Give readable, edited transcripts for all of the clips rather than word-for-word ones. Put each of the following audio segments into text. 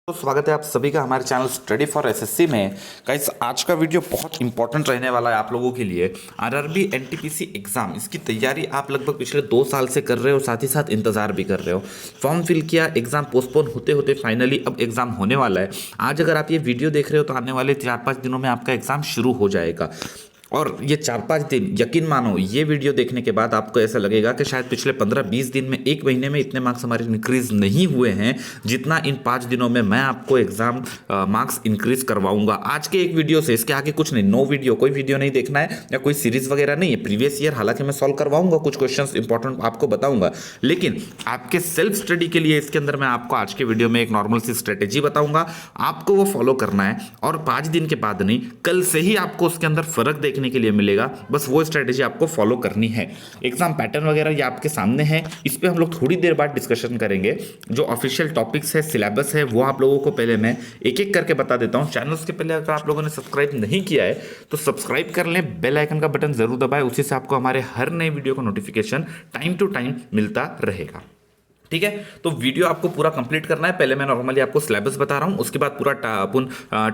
तो स्वागत है आप सभी का हमारे चैनल स्टडी फॉर एसएससी में। गाइस आज का वीडियो बहुत इंपॉर्टेंट रहने वाला है आप लोगों के लिए। आरआरबी एनटीपीसी एग्जाम, इसकी तैयारी आप लगभग पिछले 2 साल से कर रहे हो, साथ ही साथ इंतजार भी कर रहे हो। फॉर्म फिल किया, एग्जाम पोस्टपोन होते होते फाइनली अब एग्जाम होने वाला है। आज अगर आप ये वीडियो देख रहे हो तो आने वाले 4-5 दिनों में आपका एग्जाम शुरू हो जाएगा। और ये 4-5 दिन यकीन मानो, ये वीडियो देखने के बाद आपको ऐसा लगेगा कि शायद पिछले 15-20 दिन में, एक महीने में इतने मार्क्स हमारे इंक्रीज नहीं हुए हैं जितना इन 5 दिनों में मैं आपको एग्जाम मार्क्स इंक्रीज करवाऊंगा आज के एक वीडियो से। इसके आगे कुछ नहीं, नो वीडियो, कोई वीडियो नहीं देखना है या कोई सीरीज वगैरह नहीं है। प्रीवियस ईयर हालांकि मैं सॉल्व करवाऊंगा, कुछ क्वेश्चंस इंपॉर्टेंट आपको बताऊंगा, लेकिन आपके सेल्फ स्टडी के लिए इसके अंदर मैं आपको आज के वीडियो में एक नॉर्मल सी स्ट्रेटेजी बताऊंगा, आपको वो फॉलो करना है। और 5 दिन के बाद नहीं, कल से ही आपको उसके अंदर फर्क देखने के लिए मिलेगा। बस वो स्ट्रेटेजी आपको फॉलो करनी है। एग्जाम पैटर्न वगैरह ये आपके सामने है, इस पे हम लोग थोड़ी देर बाद डिस्कशन करेंगे। जो ऑफिशियल टॉपिक्स है, सिलेबस है, वो आप लोगों को पहले मैं एक एक करके बता देता हूं। चैनल के पहले अगर आप लोगों ने सब्सक्राइब नहीं किया है तो सब्सक्राइब कर लें, बेल आइकन का बटन जरूर दबाएं, उसी से आपको हमारे हर नए वीडियो का नोटिफिकेशन टाइम टू टाइम मिलता रहेगा। ठीक है, तो वीडियो आपको पूरा कंप्लीट करना है। पहले मैं नॉर्मली आपको सिलेबस बता रहा हूं, उसके बाद पूरा अपन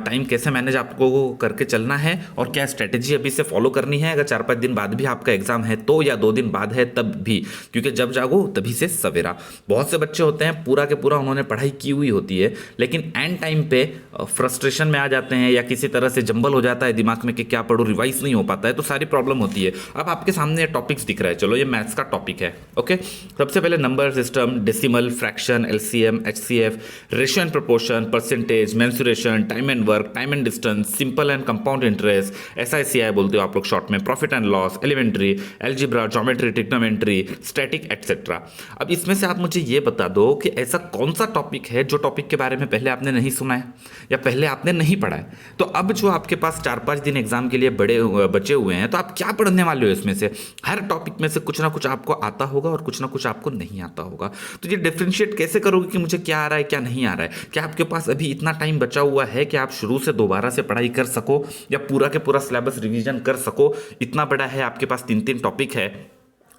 टाइम कैसे मैनेज आपको करके चलना है और क्या स्ट्रेटेजी अभी से फॉलो करनी है। अगर 4-5 दिन बाद भी आपका एग्जाम है तो, या 2 दिन बाद है तब भी, क्योंकि जब जागो तभी से सवेरा। बहुत से बच्चे होते हैं पूरा के पूरा उन्होंने पढ़ाई की हुई होती है, लेकिन एंड टाइम पे फ्रस्ट्रेशन में आ जाते हैं या किसी तरह से जंबल हो जाता है दिमाग में कि क्या पढ़ूं, रिवाइज नहीं हो पाता है, तो सारी प्रॉब्लम होती है। अब आपके सामने टॉपिक्स दिख रहा है, चलो ये मैथ्स का टॉपिक है। ओके, सबसे पहले number system, decimal, fraction, LCM, HCF, ratio and proportion, percentage, mensuration, time and work, time and distance, simple and compound interest, SI CI बोलते हो आप लोग शॉर्ट में, profit and loss, elementary, algebra, geometry, trigonometry, static etcetera. अब इसमें से आप मुझे ये बता दो कि ऐसा कौन सा टॉपिक है जो टॉपिक के बारे में पहले आपने नहीं सुना है या पहले आपने नहीं पढ़ा है। तो अब जो आपके पास 4-5 दिन एग्जाम के लिए बचे हुए हैं, तो आप क्या पढ़ने वाले हो इसमें से? हर टॉपिक में से कुछ ना कुछ आपको आता होगा और कुछ ना कुछ आपको नहीं आता होगा। तो ये डिफरेंशिएट कैसे करोगे कि मुझे क्या आ रहा है क्या नहीं आ रहा है? क्या आपके पास अभी इतना टाइम बचा हुआ है कि आप शुरू से दोबारा से पढ़ाई कर सको या पूरा के पूरा सिलेबस रिवीजन कर सको? इतना बड़ा है आपके पास, 3-3 टॉपिक है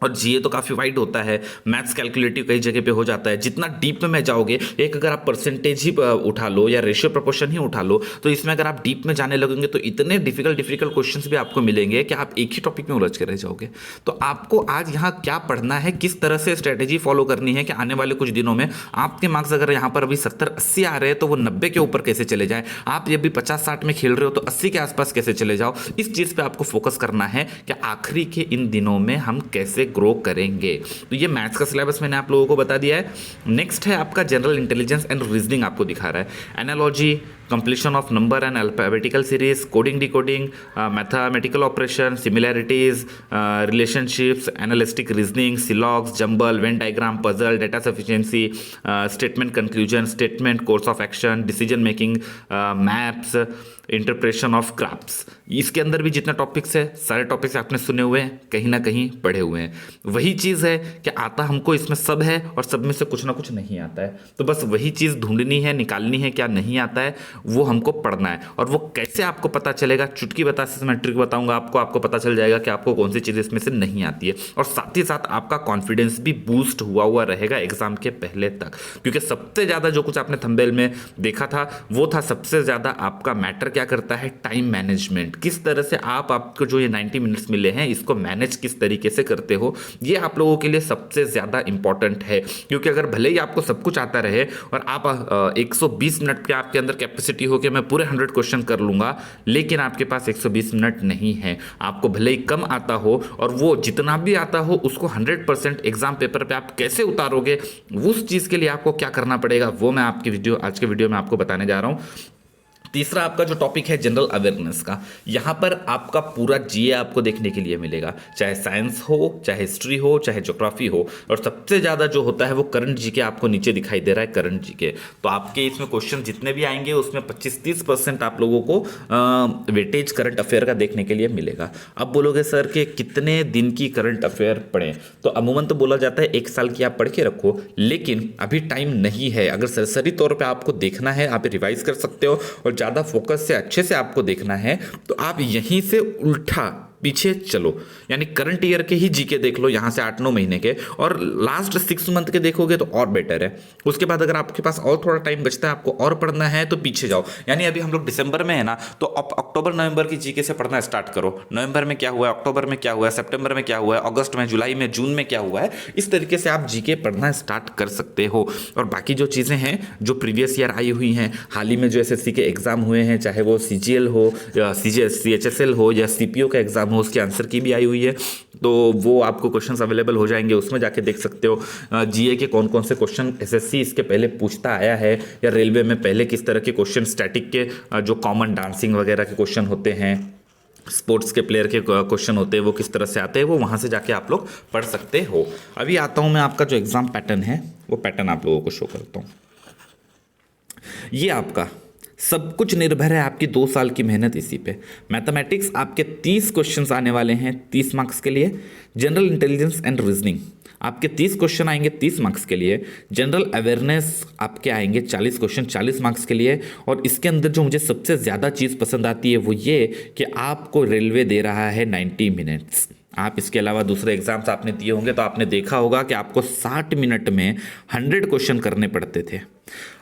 और जीए तो काफ़ी वाइड होता है, मैथ्स कैलकुलेटिव कई जगह पे हो जाता है। जितना डीप में जाओगे, एक अगर आप परसेंटेज ही उठा लो या रेशियो प्रोपोर्शन ही उठा लो, तो इसमें अगर आप डीप में जाने लगेंगे तो इतने डिफिकल्ट क्वेश्चंस भी आपको मिलेंगे कि आप एक ही टॉपिक में उलझ के रह जाओगे। तो आपको आज यहाँ क्या पढ़ना है, किस तरह से स्ट्रेटेजी फॉलो करनी है कि आने वाले कुछ दिनों में आपके मार्क्स अगर यहाँ पर अभी 70-80 आ रहे हैं तो वो 90 के ऊपर कैसे चले जाए। आप ये भी 50-60 में खेल रहे हो तो 80 के आसपास कैसे चले जाओ। इस चीज़ पे आपको फोकस करना है कि आखिरी के इन दिनों में हम कैसे ग्रो करेंगे। तो ये मैथ्स का सिलेबस मैंने आप लोगों को बता दिया है। नेक्स्ट है आपका जनरल इंटेलिजेंस एंड रीजनिंग, आपको दिखा रहा है analogy, completion of number and alphabetical series, coding decoding, mathematical operation, similarities, relationships, analytic reasoning, silogs, jumble, Venn diagram, puzzle, data sufficiency, statement conclusion, statement course of action, decision making, maps, interpretation of crafts. इसके अंदर भी जितने topics है, सारे topics आपने सुने हुए हैं, कहीं ना कहीं पढ़े हुए हैं। वही चीज़ है कि आता हमको इसमें सब है और सब में से कुछ ना कुछ नहीं आता है, तो बस वही चीज़ ढूंढनी है, निकालनी है, क्या नहीं आता है वो हमको पढ़ना है। और वो कैसे आपको पता चलेगा, चुटकी बता से मैं ट्रिक बताऊंगा आपको पता चल जाएगा कि आपको कौन सी चीज़ इसमें से नहीं आती है। और साथ ही साथ आपका कॉन्फिडेंस भी बूस्ट हुआ रहेगा एग्जाम के पहले तक, क्योंकि सबसे ज़्यादा जो कुछ आपने थंबनेल में देखा था वो था सबसे ज़्यादा आपका मैटर क्या करता है, टाइम मैनेजमेंट। किस तरह से आपको जो ये 90 मिनट्स मिले हैं इसको मैनेज किस तरीके से करते हो, ये आप लोगों के लिए सबसे ज़्यादा इंपॉर्टेंट है। क्योंकि अगर भले ही आपको सब कुछ आता रहे और आप 120 मिनट की आपके अंदर कैपेसिटी हो कि मैं पूरे 100 क्वेश्चन कर लूँगा, लेकिन आपके पास 120 मिनट नहीं है, आपको भले ही कम आता हो और वो जितना भी आता हो उसको 100% एग्जाम पेपर पे आप कैसे उतारोगे, उस चीज़ के लिए आपको क्या करना पड़ेगा वो मैं आज के वीडियो में आपको बताने जा रहा हूँ। तीसरा आपका जो टॉपिक है जनरल अवेयरनेस का, यहाँ पर आपका पूरा जीए आपको देखने के लिए मिलेगा, चाहे साइंस हो, चाहे हिस्ट्री हो, चाहे ज्योग्राफी हो। और सबसे ज़्यादा जो होता है वो करंट जीके आपको नीचे दिखाई दे रहा है, करंट जीके। तो आपके इसमें क्वेश्चन जितने भी आएंगे उसमें 25-30% आप लोगों को वेटेज करंट अफेयर का देखने के लिए मिलेगा। अब बोलोगे सर कि कितने दिन की करंट अफेयर पढ़ें, तो अमूमन तो बोला जाता है 1 साल की आप पढ़ के रखो, लेकिन अभी टाइम नहीं है। अगर सरसरी तौर पर आपको देखना है, आप रिवाइज कर सकते हो और ज़्यादा फोकस से अच्छे से आपको देखना है तो आप यहीं से उल्टा पीछे चलो, यानी करंट ईयर के ही जीके देख लो यहाँ से 8-9 महीने के, और लास्ट 6 मंथ के देखोगे तो और बेटर है। उसके बाद अगर आपके पास और थोड़ा टाइम बचता है, आपको और पढ़ना है तो पीछे जाओ। यानी अभी हम लोग दिसंबर में है ना, तो अब अक्टूबर नवंबर की जीके से पढ़ना स्टार्ट करो। नवंबर में क्या हुआ है, अक्टूबर में क्या हुआ है, सितंबर में क्या हुआ है, अगस्त में, जुलाई में, जून में क्या हुआ है, इस तरीके से आप जीके पढ़ना स्टार्ट कर सकते हो। और बाकी जो चीज़ें हैं जो प्रीवियस ईयर आई हुई हैं, हाल ही में जो एसएससी के एग्जाम हुए हैं, चाहे वो सीजीएल हो या सीएचएसएल हो या सीपीओ का एग्जाम हो, उसके आंसर की भी आई हुई है, तो वो आपको क्वेश्चंस अवेलेबल हो जाएंगे, उसमें जाके देख सकते हो। जीए के कौन कौन से क्वेश्चन एसएससी इसके पहले पूछता आया है, या रेलवे में पहले किस तरह के क्वेश्चन, स्टैटिक के जो कॉमन डांसिंग वगैरह के क्वेश्चन होते हैं, स्पोर्ट्स के प्लेयर के क्वेश्चन होते हैं, वो किस तरह से आते हैं, वो वहाँ से जाके आप लोग पढ़ सकते हो। अभी आता हूँ मैं, आपका जो एग्ज़ाम पैटर्न है वो पैटर्न आप लोगों को शो करता हूँ। ये आपका सब कुछ निर्भर है आपकी 2 साल की मेहनत इसी पे। मैथमेटिक्स आपके 30 क्वेश्चंस आने वाले हैं 30 मार्क्स के लिए। जनरल इंटेलिजेंस एंड रीजनिंग आपके 30 क्वेश्चन आएंगे 30 मार्क्स के लिए। जनरल अवेयरनेस आपके आएंगे 40 क्वेश्चन 40 मार्क्स के लिए। और इसके अंदर जो मुझे सबसे ज़्यादा चीज़ पसंद आती है वो ये कि आपको रेलवे दे रहा है 90 मिनट्स। आप इसके अलावा दूसरे एग्जाम्स आपने दिए होंगे तो आपने देखा होगा कि आपको 60 मिनट में 100 क्वेश्चन करने पड़ते थे।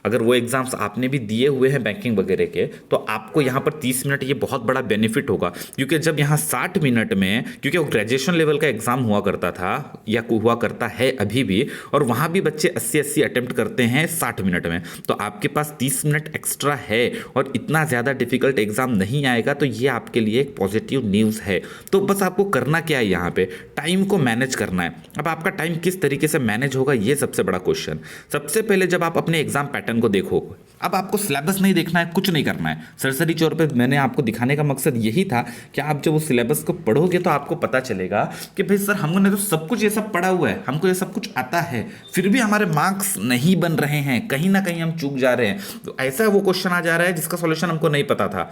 अगर वो एग्जाम्स आपने भी दिए हुए हैं बैंकिंग वगैरह के, तो आपको यहाँ पर 30 मिनट ये बहुत बड़ा बेनिफिट होगा। क्योंकि जब यहाँ 60 मिनट में, क्योंकि वो ग्रेजुएशन लेवल का एग्जाम हुआ करता था या हुआ करता है अभी भी, और वहाँ भी बच्चे 80-80 अटेम्प्ट करते हैं 60 मिनट में, तो आपके पास 30 मिनट एक्स्ट्रा है और इतना ज़्यादा डिफिकल्ट एग्जाम नहीं आएगा। तो ये आपके लिए एक पॉजिटिव न्यूज़ है। तो बस आपको करना क्या है, यहाँ पे टाइम को मैनेज करना है। अब आपका टाइम किस तरीके से मैनेज होगा, ये सबसे बड़ा क्वेश्चन। सबसे पहले जब आप अपने एग्जाम पैटर्न को देखो, अब आपको सिलेबस नहीं देखना है, कुछ नहीं करना है। सरसरी तौर पे मैंने आपको दिखाने का मकसद यही था कि आप जब उस सिलेबस को पढ़ोगे तो आपको पता चलेगा कि भाई सर हमने तो सब कुछ ये सब पढ़ा हुआ है, हमको ये सब कुछ आता है, फिर भी हमारे मार्क्स नहीं बन रहे हैं, कहीं ना कहीं हम चूक जा रहे हैं। तो ऐसा वो क्वेश्चन आ जा रहा है जिसका सॉल्यूशन हमको नहीं पता था,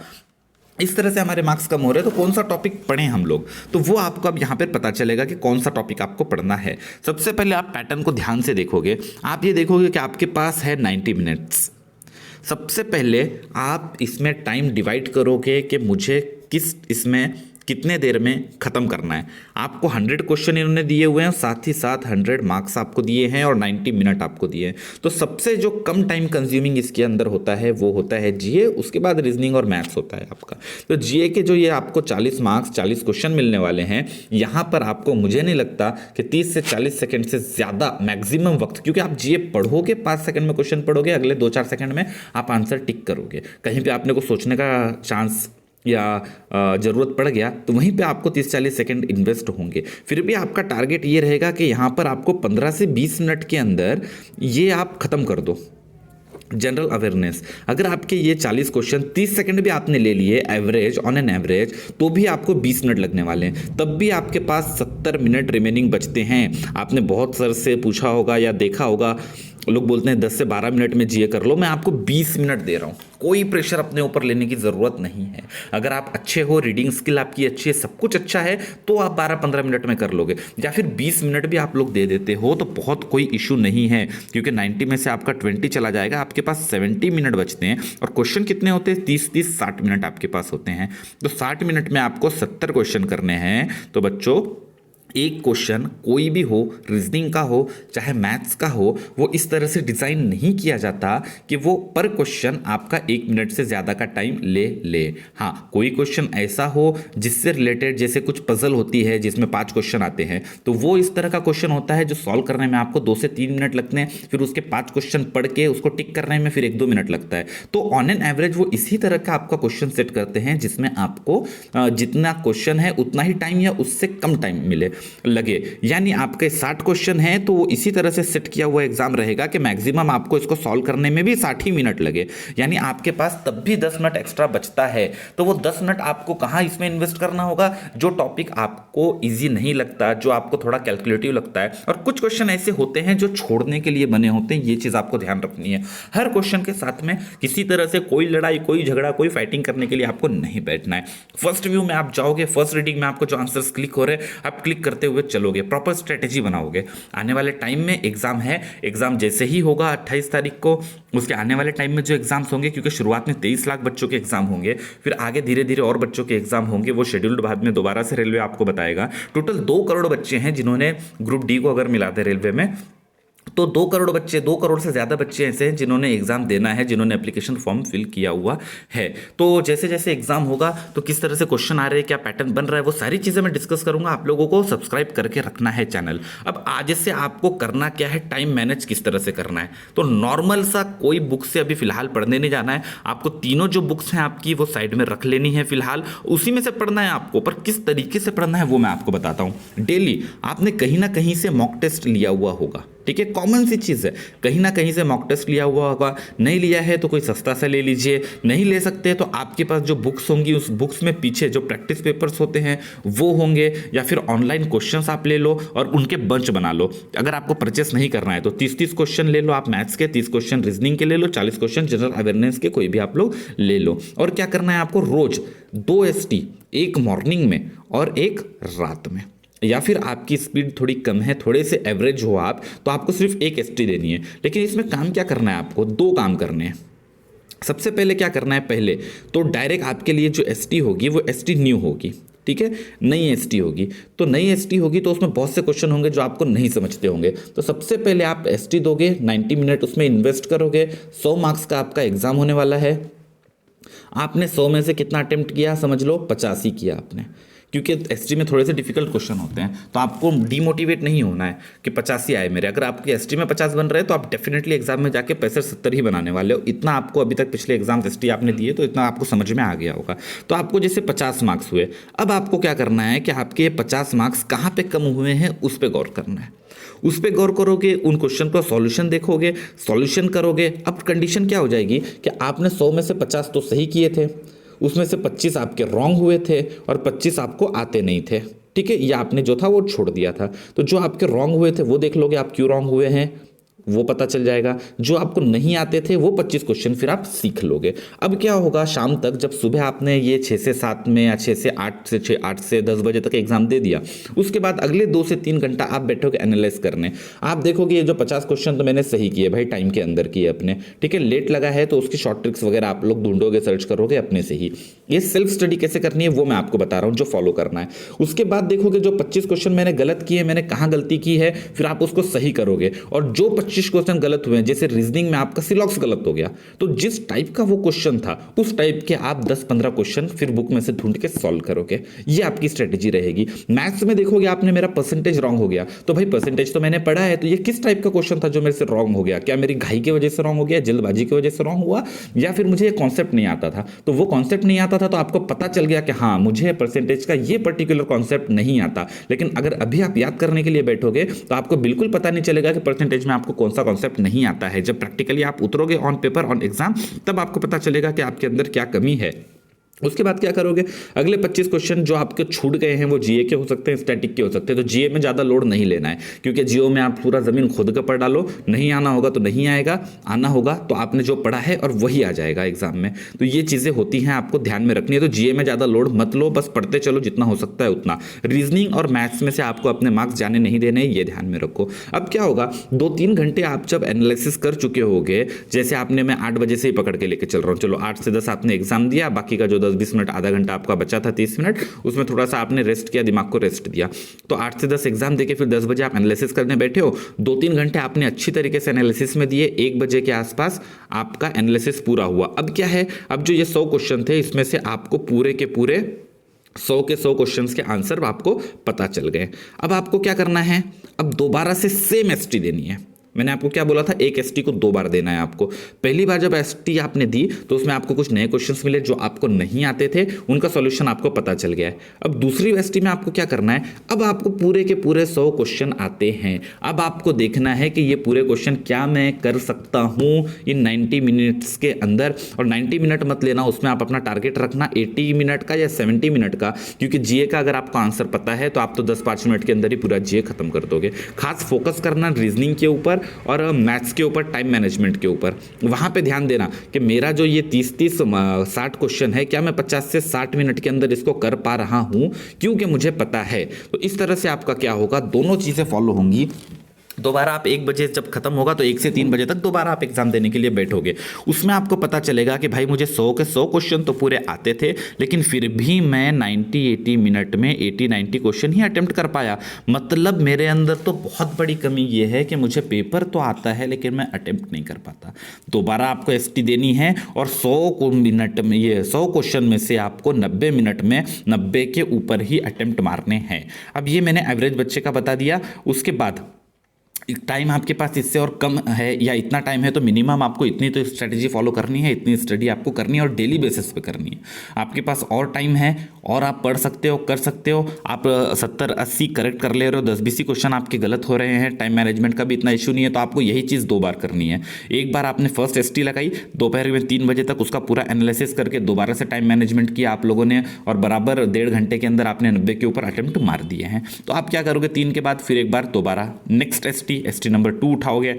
इस तरह से हमारे मार्क्स कम हो रहे हैं। तो कौन सा टॉपिक पढ़ें हम लोग, तो वो आपको अब यहाँ पे पता चलेगा कि कौन सा टॉपिक आपको पढ़ना है। सबसे पहले आप पैटर्न को ध्यान से देखोगे, आप ये देखोगे कि आपके पास है 90 मिनट्स। सबसे पहले आप इसमें टाइम डिवाइड करोगे कि मुझे इसमें कितने देर में ख़त्म करना है। आपको 100 क्वेश्चन इन्होंने दिए हुए हैं, साथ ही साथ 100 मार्क्स आपको दिए हैं और 90 मिनट आपको दिए हैं। तो सबसे जो कम टाइम कंज्यूमिंग इसके अंदर होता है वो होता है जीए, उसके बाद रीजनिंग और मैथ्स होता है आपका। तो जीए के जो ये आपको 40 मार्क्स 40 क्वेश्चन मिलने वाले हैं, यहाँ पर आपको मुझे नहीं लगता कि 30 से 40 सेकेंड से ज़्यादा मैक्सिमम वक्त, क्योंकि आप जीए पढ़ोगे 5 सेकंड में क्वेश्चन पढ़ोगे, अगले 2-4 सेकंड में आप आंसर टिक करोगे। कहीं पर आपने को सोचने का चांस या ज़रूरत पड़ गया तो वहीं पे आपको 30-40 सेकंड इन्वेस्ट होंगे। फिर भी आपका टारगेट ये रहेगा कि यहाँ पर आपको 15 से 20 मिनट के अंदर ये आप ख़त्म कर दो। जनरल अवेयरनेस, अगर आपके ये 40 क्वेश्चन 30 सेकंड भी आपने ले लिए एवरेज, ऑन एन एवरेज, तो भी आपको 20 मिनट लगने वाले हैं। तब भी आपके पास 70 मिनट रिमेनिंग बचते हैं। आपने बहुत सर से पूछा होगा या देखा होगा, लोग बोलते हैं 10 से 12 मिनट में जीए कर लो, मैं आपको 20 मिनट दे रहा हूँ। कोई प्रेशर अपने ऊपर लेने की ज़रूरत नहीं है। अगर आप अच्छे हो, रीडिंग स्किल आपकी अच्छी है, सब कुछ अच्छा है, तो आप 12-15 मिनट में कर लोगे, या फिर 20 मिनट भी आप लोग दे देते हो तो बहुत कोई इशू नहीं है। क्योंकि 90 में से आपका 20 चला जाएगा, आपके पास 70 मिनट बचते हैं। और क्वेश्चन कितने होते हैं, 30-60 मिनट आपके पास होते हैं। तो 60 मिनट में आपको 70 क्वेश्चन करने हैं। तो बच्चों, एक क्वेश्चन कोई भी हो, रीजनिंग का हो चाहे मैथ्स का हो, वो इस तरह से डिज़ाइन नहीं किया जाता कि वो पर क्वेश्चन आपका 1 मिनट से ज़्यादा का टाइम ले। हाँ, कोई क्वेश्चन ऐसा हो जिससे रिलेटेड, जैसे कुछ पजल होती है जिसमें 5 क्वेश्चन आते हैं, तो वो इस तरह का क्वेश्चन होता है जो सॉल्व करने में आपको 2 से 3 मिनट लगते हैं। फिर उसके 5 क्वेश्चन पढ़ के उसको टिक करने में फिर 1-2 मिनट लगता है। तो ऑन एन एवरेज वो इसी तरह का आपका क्वेश्चन सेट करते हैं जिसमें आपको जितना क्वेश्चन है उतना ही टाइम या उससे कम टाइम लगे। यानी आपके 60 क्वेश्चन हैं तो वो इसी तरह से सेट किया हुआ एग्जाम रहेगा कि मैक्सिमम आपको इसको सॉल्व करने में भी 60 ही मिनट लगे। यानी आपके पास तब भी 10 मिनट एक्स्ट्रा बचता है। तो वो 10 मिनट आपको कहाँ इसमें इन्वेस्ट करना होगा, जो टॉपिक आपको ईजी नहीं लगता, जो आपको थोड़ा कैलकुलेटिव लगता है। और कुछ क्वेश्चन ऐसे होते हैं जो छोड़ने के लिए बने होते हैं, ये चीज़ आपको ध्यान रखनी है। हर क्वेश्चन के साथ में किसी तरह से कोई लड़ाई, कोई झगड़ा, कोई फाइटिंग करने के लिए आपको नहीं बैठना है। फर्स्ट व्यू में आप जाओगे, फर्स्ट रीडिंग में आपको जो आंसर्स क्लिक हो रहे हैं आप क्लिक करते हुए चलोगे, प्रॉपर स्ट्रेटेजी बनाओगे। आने वाले टाइम में एग्ज़ाम है, एग्ज़ाम जैसे ही होगा 28 तारीख को, उसके आने वाले टाइम में जो एग्ज़ाम्स होंगे, क्योंकि शुरुआत में 23 लाख बच्चों के एग्ज़ाम होंगे, फिर आगे धीरे धीरे और बच्चों के एग्ज़ाम होंगे, वो शेड्यूल्ड बाद में दोबारा से रेलवे आपको बताएगा। टोटल 2 करोड़ बच्चे हैं जिन्होंने ग्रुप डी को अगर मिला दे रेलवे में, तो 2 करोड़ बच्चे, 2 करोड़ से ज़्यादा बच्चे ऐसे हैं जिन्होंने एग्ज़ाम देना है, जिन्होंने एप्लीकेशन फॉर्म फिल किया हुआ है। तो जैसे जैसे एग्ज़ाम होगा तो किस तरह से क्वेश्चन आ रहे हैं, क्या पैटर्न बन रहा है, वो सारी चीज़ें मैं डिस्कस करूंगा। आप लोगों को सब्सक्राइब करके रखना है चैनल। अब आज से आपको करना क्या है, टाइम मैनेज किस तरह से करना है। तो नॉर्मल सा कोई बुक से अभी फिलहाल पढ़ने नहीं जाना है आपको। तीनों जो बुक्स हैं आपकी वो साइड में रख लेनी है फिलहाल, उसी में से पढ़ना है आपको। पर किस तरीके से पढ़ना है वो मैं आपको बताता हूँ। डेली आपने कहीं ना कहीं से मॉक टेस्ट लिया हुआ होगा, ठीक है, कॉमन सी चीज़ है, कहीं ना कहीं से मॉक टेस्ट लिया हुआ होगा। नहीं लिया है तो कोई सस्ता सा ले लीजिए, नहीं ले सकते तो आपके पास जो बुक्स होंगी उस बुक्स में पीछे जो प्रैक्टिस पेपर्स होते हैं वो होंगे, या फिर ऑनलाइन क्वेश्चंस आप ले लो और उनके बंच बना लो। अगर आपको परचेस नहीं करना है तो 30-30 क्वेश्चन ले लो आप मैथ्स के, 30 क्वेश्चन रीजनिंग के ले लो, 40 क्वेश्चन जनरल अवेयरनेस के कोई भी आप लोग ले लो। और क्या करना है आपको, रोज 2 ST, एक मॉर्निंग में और एक रात में। या फिर आपकी स्पीड थोड़ी कम है, थोड़े से एवरेज हो आप, तो आपको सिर्फ 1 ST देनी है। लेकिन इसमें काम क्या करना है आपको, 2 काम करने हैं। सबसे पहले क्या करना है, पहले तो डायरेक्ट आपके लिए जो ST होगी वो ST न्यू होगी, ठीक है, नई ST होगी। तो नई ST होगी तो उसमें बहुत से क्वेश्चन होंगे जो आपको नहीं समझते होंगे। तो सबसे पहले आप ST दोगे, 90 मिनट उसमें इन्वेस्ट करोगे। 100 मार्क्स का आपका एग्जाम होने वाला है। आपने 100 में से कितना अटेम्प्ट किया, समझ लो 50 ही किया आपने, क्योंकि ST में थोड़े से डिफिकल्ट क्वेश्चन होते हैं। तो आपको डीमोटिवेट नहीं होना है कि 50 ही आए मेरे। अगर आपके ST में 50 बन रहे हैं तो आप डेफिनेटली एग्जाम में जाके 65-70 ही बनाने वाले हो। इतना आपको अभी तक पिछले एग्जाम ST आपने दिए तो इतना आपको समझ में आ गया होगा। तो आपको जैसे 50 मार्क्स हुए, अब आपको क्या करना है कि आपके 50 मार्क्स कहाँ पे कम हुए हैं उस पर गौर करना है। उस पर गौर करोगे, उन क्वेश्चन का सॉल्यूशन देखोगे, सॉल्यूशन करोगे। अब कंडीशन क्या हो जाएगी कि आपने 100 में से 50 तो सही किए थे, उसमें से 25 आपके रॉन्ग हुए थे और 25 आपको आते नहीं थे, ठीक है, या आपने जो था वो छोड़ दिया था। तो जो आपके रॉन्ग हुए थे वो देख लोगे आप क्यों रॉन्ग हुए हैं, वो पता चल जाएगा। जो आपको नहीं आते थे वो 25 क्वेश्चन फिर आप सीख लोगे। अब क्या होगा, शाम तक जब सुबह आपने ये 6 से 7 में या 6 से 8 से 10 बजे तक एग्जाम दे दिया, उसके बाद अगले 2 से 3 घंटा आप बैठोगे एनालाइज करने। आप देखोगे ये जो 50 क्वेश्चन तो मैंने सही किए भाई, टाइम के अंदर किए अपने, ठीक है। लेट लगा है तो उसकी शॉर्ट ट्रिक्स वगैरह आप लोग ढूंढोगे, सर्च करोगे अपने से ही। ये सेल्फ स्टडी कैसे करनी है वो मैं आपको बता रहा हूँ, जो फॉलो करना है। उसके बाद देखोगे जो 25 क्वेश्चन मैंने गलत किए, मैंने कहाँ गलती की है, फिर आप उसको सही करोगे। और जो 25 क्वेश्चन गलत हुए, जैसे रीजनिंग में आपका सिलॉक्स गलत हो गया, तो जिस टाइप का वो क्वेश्चन था उस टाइप के आप 10-15 क्वेश्चन फिर बुक में से ढूंढ के सॉल्व करोगे। ये आपकी स्ट्रेटेजी रहेगी। मैथ्स में देखोगे आपने मेरा परसेंटेज रॉन्ग हो गया, तो भाई परसेंटेज तो मैंने पढ़ा है, तो ये किस टाइप का क्वेश्चन था जो मेरे से रॉन्ग हो गया। क्या मेरी घाई की वजह से रॉन्ग हो गया, जल्दबाजी की वजह से रॉन्ग हुआ, या फिर मुझे ये कॉन्सेप्ट नहीं आता था। तो वो कॉन्सेप्ट नहीं आता था तो आपको पता चल गया कि हाँ मुझे परसेंटेज का ये पर्टिकुलर कॉन्सेप्ट नहीं आता। लेकिन अगर अभी आप याद करने के लिए बैठोगे तो आपको बिल्कुल पता नहीं चलेगा कि परसेंटेज में आपको कौन सा कॉन्सेप्ट नहीं आता है। जब प्रैक्टिकली आप उतरोगे ऑन पेपर ऑन एग्जाम, तब आपको पता चलेगा कि आपके अंदर क्या कमी है। उसके बाद क्या करोगे, अगले 25 क्वेश्चन जो आपके छूट गए हैं वो जीए के हो सकते हैं, स्टैटिक के हो सकते हैं। तो जीए में ज़्यादा लोड नहीं लेना है, क्योंकि जीओ में आप पूरा ज़मीन खुद का पढ़ डालो, नहीं आना होगा तो नहीं आएगा, आना होगा तो आपने जो पढ़ा है और वही आ जाएगा एग्जाम में। तो ये चीज़ें होती हैं, आपको ध्यान में रखनी है। तो जीए में ज़्यादा लोड मत लो, बस पढ़ते चलो जितना हो सकता है उतना। रीजनिंग और मैथ्स में से आपको अपने मार्क्स जाने नहीं देने, ये ध्यान में रखो। अब क्या होगा, 2-3 घंटे आप जब एनालिसिस कर चुके होगे, जैसे आपने, मैं 8 बजे से ही पकड़ के लेके चल रहा हूँ, चलो 8 से 10 आपने एग्जाम दिया, बाकी का जो 10-20 मिनट, आधा घंटा आपका बचा था 30 मिनट, उसमें थोड़ा सा आपने रेस्ट किया, दिमाग को रेस्ट दिया। तो 8 से 10 एग्जाम देके फिर 10 बजे आप एनालिसिस करने बैठे हो। 2-3 घंटे आपने अच्छी तरीके से एनालिसिस में दिए, 1 बजे के आसपास आपका एनालिसिस पूरा हुआ। अब क्या है, अब जो ये 100 क्वेश्चन थे इसमें से आपको पूरे के पूरे 100 के 100 क्वेश्चंस के आंसर आपको पता चल गए। अब आपको क्या करना है, अब दोबारा से सेम ST देनी है। मैंने आपको क्या बोला था, एक ST को 2 बार देना है आपको। पहली बार जब ST आपने दी तो उसमें आपको कुछ नए क्वेश्चंस मिले जो आपको नहीं आते थे, उनका सॉल्यूशन आपको पता चल गया है। अब दूसरी ST में आपको क्या करना है, अब आपको पूरे के पूरे 100 क्वेश्चन आते हैं। अब आपको देखना है कि ये पूरे क्वेश्चन क्या मैं कर सकता हूँ इन 90 मिनट्स के अंदर। और 90 मिनट मत लेना, उसमें आप अपना टारगेट रखना 80 मिनट का या 70 मिनट का, क्योंकि जीए का अगर आपको आंसर पता है तो आप तो 10-5 मिनट के अंदर ही पूरा जीए खत्म कर दोगे। खास फोकस करना रीजनिंग के ऊपर और मैथ्स के ऊपर, टाइम मैनेजमेंट के ऊपर। वहाँ पे ध्यान देना कि मेरा जो ये 30-60 क्वेश्चन है, क्या मैं 50 से 60 मिनट के अंदर इसको कर पा रहा हूँ, क्योंकि मुझे पता है। तो इस तरह से आपका क्या होगा, दोनों चीज़ें फॉलो होंगी। दोबारा आप 1 बजे जब खत्म होगा तो 1 से 3 बजे तक दोबारा आप एग्जाम देने के लिए बैठोगे। उसमें आपको पता चलेगा कि भाई मुझे 100 के 100 क्वेश्चन तो पूरे आते थे, लेकिन फिर भी मैं 90-80 मिनट में 80-90 क्वेश्चन ही अटेम्प्ट कर पाया। मतलब मेरे अंदर तो बहुत बड़ी कमी ये है कि मुझे पेपर तो आता है लेकिन मैं अटेम्प्ट नहीं कर पाता। दोबारा आपको एसटी देनी है और 100 मिनट में, ये 100 क्वेश्चन में से आपको 90 मिनट में 90 के ऊपर ही अटेम्प्ट मारने हैं। अब ये मैंने एवरेज बच्चे का बता दिया। उसके बाद टाइम आपके पास इससे और कम है या इतना टाइम है तो मिनिमम आपको इतनी तो स्ट्रेटजी फॉलो करनी है, इतनी स्टडी आपको करनी है और डेली बेसिस पे करनी है। आपके पास और टाइम है और आप पढ़ सकते हो, कर सकते हो। आप 70-80 करेक्ट कर ले रहे हो, 10-20 क्वेश्चन आपके गलत हो रहे हैं, टाइम मैनेजमेंट का भी इतना इशू नहीं है, तो आपको यही चीज़ 2 बार करनी है। एक बार आपने फर्स्ट एसटी लगाई, दोपहर में 3 बजे तक उसका पूरा एनालिसिस करके दोबारा से टाइम मैनेजमेंट किया आप लोगों ने, और बराबर 1.5 घंटे के अंदर आपने 90 के ऊपर अटेम्प्ट मार दिए हैं। तो आप क्या करोगे, 3 के बाद फिर एक बार दोबारा नेक्स्ट एसटी नंबर 2 उठाओगे,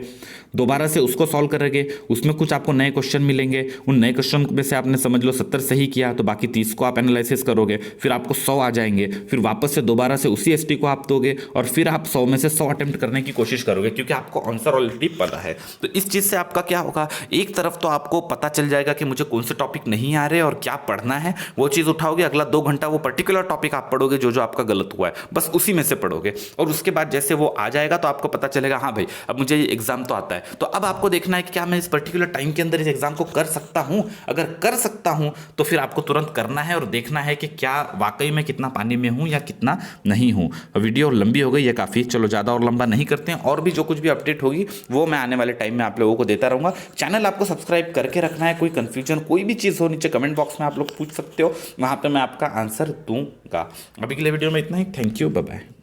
दोबारा से उसको सॉल्व करोगे। उसमें कुछ आपको नए क्वेश्चन मिलेंगे, उन नए क्वेश्चन में से आपने समझ लो 70 सही किया तो बाकी 30 को आप एनालिसिस करोगे, फिर आपको 100 आ जाएंगे, फिर वापस से दोबारा से उसी एसटी को आप दोगे और फिर आप 100 में से 100 अटेम्प्ट करने की कोशिश करोगे, क्योंकि आपको आंसर ऑलरेडी पता है। तो इस चीज़ से आपका क्या होगा, एक तरफ तो आपको पता चल जाएगा कि मुझे कौन से टॉपिक नहीं आ रहे और क्या पढ़ना है, वो चीज़ उठाओगे। अगला 2 घंटा वो पर्टिकुलर टॉपिक आप पढ़ोगे जो जो आपका गलत हुआ है, बस उसी में से पढ़ोगे। और उसके बाद जैसे वो आ जाएगा तो आपको पता चलेगा हाँ भाई अब मुझे ये एग्जाम तो आता है। तो अब आपको देखना है कि क्या मैं इस पर्टिकुलर टाइम के अंदर इस एग्जाम को कर सकता हूं। अगर कर सकता हूं तो फिर आपको तुरंत करना है और देखना है कि क्या वाकई में कितना पानी में हूं या कितना नहीं हूं। वीडियो लंबी हो गई है काफ़ी, चलो ज़्यादा और लंबा नहीं करते हैं। और भी जो कुछ भी अपडेट होगी वो मैं आने वाले टाइम में आप लोगों को देता रहूँगा। चैनल आपको सब्सक्राइब करके रखना है। कोई कन्फ्यूजन, कोई भी चीज़ हो, नीचे कमेंट बॉक्स में आप लोग पूछ सकते हो, वहाँ पर मैं आपका आंसर दूंगा। अभी के लिए वीडियो में इतना ही। Thank you, bye bye.